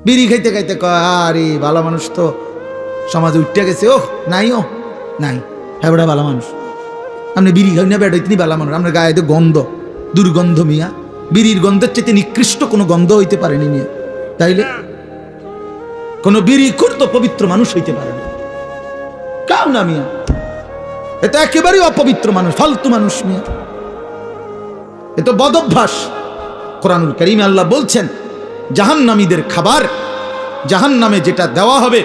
বিড়ি খাইতে খাইতে কয় আরে ভালো মানুষ তো সমাজে উঠতে গেছে, ও নাই, ও নাই, হ্যাঁ বেটা ভালো মানুষ। আপনি বিড়ি খাই না বেটা, তিনি ভালো মানুষ। আপনার গায়ে তো গন্ধ, দুর্গন্ধ মিয়া, বিড়ির গন্ধের চেয়ে নিকৃষ্ট কোনো গন্ধ হইতে পারেনি মিয়া। তাইলে কোন বিড়ি করতো পবিত্র মানুষ হইতে পারে না, কাউ না মিয়া, এটা একেবারেই অপবিত্র মানুষ, ফালতু মানুষ মিয়া, এ তো বদভ্যাস। কোরআনুল কারীমে আল্লাহ বলছেন জাহান্নামীদের খাবার, জাহান্নামে যেটা দেওয়া হবে,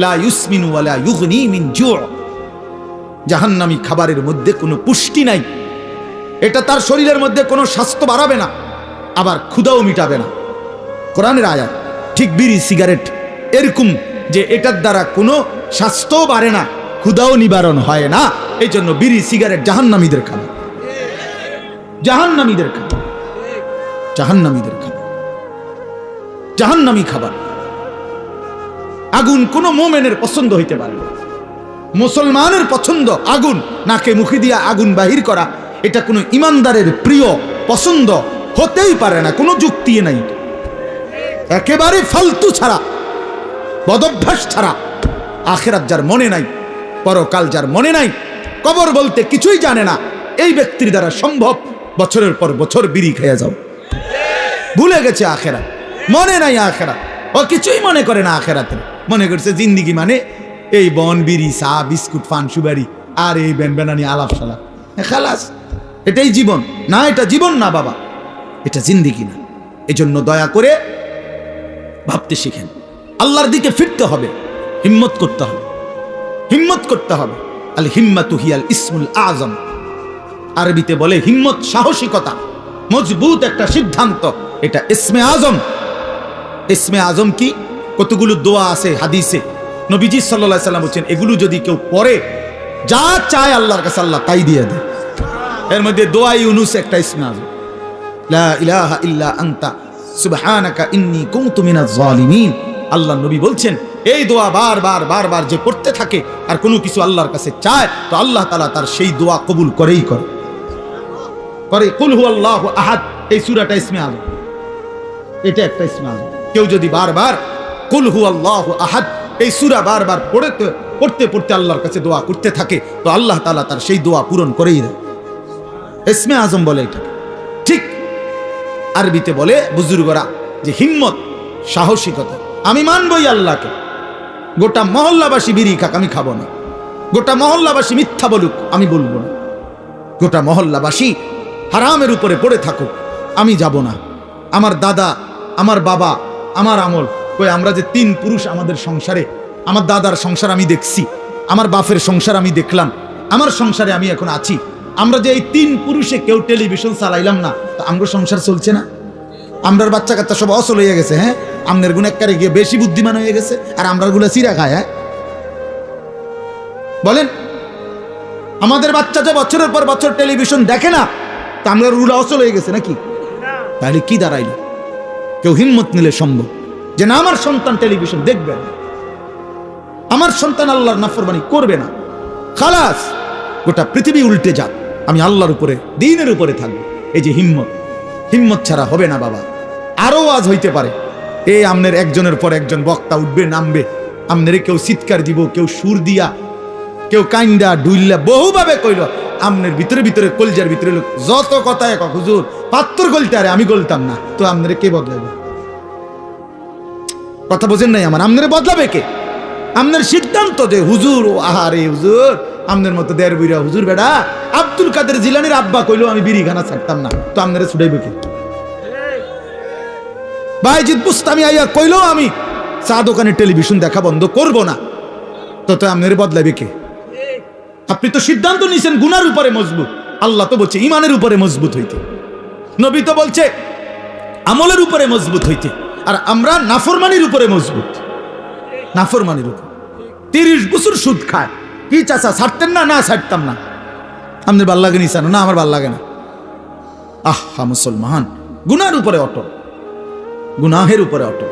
লা ইউসমিনু ওয়ালা ইউগনি মিন জু', জাহান্নামী খাবারের মধ্যে কোনো পুষ্টি নাই, এটা তার শরীরের মধ্যে কোনো স্বাস্থ্য বাড়াবে না, আবার ক্ষুধাও মিটাবে না। কোরআনের আয়াত। ঠিক বিড়ি সিগারেট এরকম যে এটার দ্বারা কোনো স্বাস্থ্যও বাড়ে না, ক্ষুধাও নিবারণ হয় না, এই জন্য বিড়ি সিগারেট জাহান্নামীদের খাবার, জাহান্নামীদের খাবার, জাহান্নামীদের খাবার, জাহান্নামী খাবার। আগুন কোনো মুমিনের পছন্দ হইতে পারে না, মুসলমানের পছন্দ আগুন, নাকে মুখে দিয়া আগুন বাহির করা, এটা কোনো ইমানদারের প্রিয় পছন্দ হতেই পারে না, কোনো যুক্তি নাই, একেবারে ফালতু ছাড়া, বদভ্যাস ছাড়া। আখিরাত যার মনে নাই, পরকাল যার মনে নাই, কবর বলতে কিছুই জানে না, এই ব্যক্তির দ্বারা সম্ভব বছরের পর বছর বিড়ি খেয়ে যাও। ভুলে গেছে আখিরাত, মনে নাই আখিরাত, ও কিছুই মনে করে না আখিরাতে, মনে করছে জিন্দিগি মানে এই বন, বিড়ি, চা, বিস্কুট, পান সুপারি আর এই বেনবেনানি আলাপ সালাপ, খালাস, এটাই জীবন না? এটা জীবন না বাবা, এটা জিন্দিগি না। এজন্য দয়া করে ভাবতে শিখেন, আল্লাহর দিকে ফিরতে হবে, হিম্মত করতে হবে, হিম্মত করতে হবে। আল হিম্মাতু হিয়াল ইসমুল আযম, আরবিতে বলে হিম্মত সাহসিকতা, মজবুত একটা সিদ্ধান্ত, এটা ইসমে আজম। ইসমে আজম কি? কতগুলো দোয়া আছে হাদিসে, নবীজি সাল্লাল্লাহু আলাইহি সাল্লাম বলেন এগুলো যদি কেউ পড়ে, যা চায় আল্লাহর কাছে আল্লাহ তাই দিয়ে দেয়। এর মধ্যে দোয়া ইউনুস একটা ইসমে আজম, লা ইলাহা ইল্লা আনতা সুবহানাকা ইন্নী কুনতু মিনাজ জালিমিন। আল্লাহ নবী বলছেন এই দোয়া বারবার বারবার যে পড়তে থাকে আর কোনো কিছু আল্লাহর কাছে চায়, তো আল্লাহ তাআলা তার সেই দোয়া কবুল করেই করে। কুল হুয়াল্লাহু আহাদ, এই সূরাটা ইসমে আজম, এটা একটা ইসমে আজম। কেউ যদি বারবার কুল হুয়াল্লাহু আহাদ এই সূরা বারবার পড়তে পড়তে আল্লাহর কাছে দোয়া করতে থাকে, তো আল্লাহ তাআলা তার সেই দোয়া পূরণ করেই দেয়। ইসমে আজম বলে এটা। ঠিক আরবিতে বলে বুজুর্গরা যে হিম্মত, সাহসিকতা। আমি মানবই আল্লাহকে, গোটা মহল্লাবাসী বিড়ি খাক আমি খাবো না, গোটা মহল্লাবাসী মিথ্যা বলুক আমি বলবো না, গোটা মহল্লাবাসী হারামের উপরে পড়ে থাকুক আমি যাব না। আমার দাদা, আমার বাবা, আমার আমল, কই আমরা যে 3 পুরুষ আমাদের সংসারে, আমার দাদার সংসার আমি দেখছি, আমার বাপের সংসার আমি দেখলাম, আমার সংসারে আমি এখন আছি, আমরা যে এই 3 পুরুষে কেউ টেলিভিশন চালাইলাম না, তো আমরা সংসার চলছে না? আমরার বাচ্চা কাচ্চা সব অচল হয়ে গেছে, হ্যাঁ, আমনের গুণাকারে গিয়ে বেশি বুদ্ধিমান হয়ে গেছে, আর আমরা গুলা চিরা খায়। হ্যাঁ বলেন, আমাদের বাচ্চা যে বছরের পর বছর টেলিভিশন দেখে না, তা আমরা রুলা অচল হয়ে গেছে নাকি? তাহলে কি দাঁড়াইল? কেউ হিম্মত নিলে সম্ভব যে না, আমার সন্তান টেলিভিশন দেখবে না, আমার সন্তান আল্লাহর নাফরমানি করবে না, খালাস, গোটা পৃথিবী উল্টে যাক, আমি আল্লাহর উপরে, দ্বীনের উপরে থাকবো। এই যে হিম্মত, হিম্মত ছাড়া হবে না বাবা। আরো আজ হইতে পারে এই আমনের একজনের পর একজন বক্তা উঠবে, নামবে, আমনেরে কেউ চিৎকার দিব, কেউ সুর দিয়া, কেউ কাইন্দা ডুইল্লা বহুভাবে কইল, আমনের ভিতরে ভিতরে কলজার ভিতরে লোক যত কথা এক, হুজুর পাত্তর গলতে আরে আমি গলতাম না, তো আমনেরে কে বদলাবে? কথা বোঝেন নাই আমার? আমনেরে বদলাবে কে? আমনের সিদ্ধান্ত যে হুজুর, আহারে হুজুর, আমনের মতো দেড় বুইরা হুজুর বেড়া আব্দুল কাদের জিলানির আব্বা কইলো আমি বিড়ি খানা ছাড়তাম না, তো আমনেরে ছুটাইবে কে? বাইজিদ বুস্তামি আইয়া কইলো আমি চা দোকানে টেলিভিশন দেখা বন্ধ করব না, তো আমনেরে বদলাবে কে? আপনি তো সিদ্ধান্ত নিছেন গুনার উপরে মজবুত, আল্লাহ তো বলছে ইমানের উপরে মজবুত হইতে, নবী তো বলছে আমলের উপরে মজবুত হইতে, আর আমরা নাফরমানির উপরে মজবুত, নাফরমানির উপর। 30 বছর সুদ খায়, কি চাচা ছাড়তেন না? না ছাড়তাম না। আপনার ভাল লাগে নিসানো? না আমার ভাল লাগে না। আহা মুসলমান, গুনার উপরে অটল, গুনাহের উপরে অটল।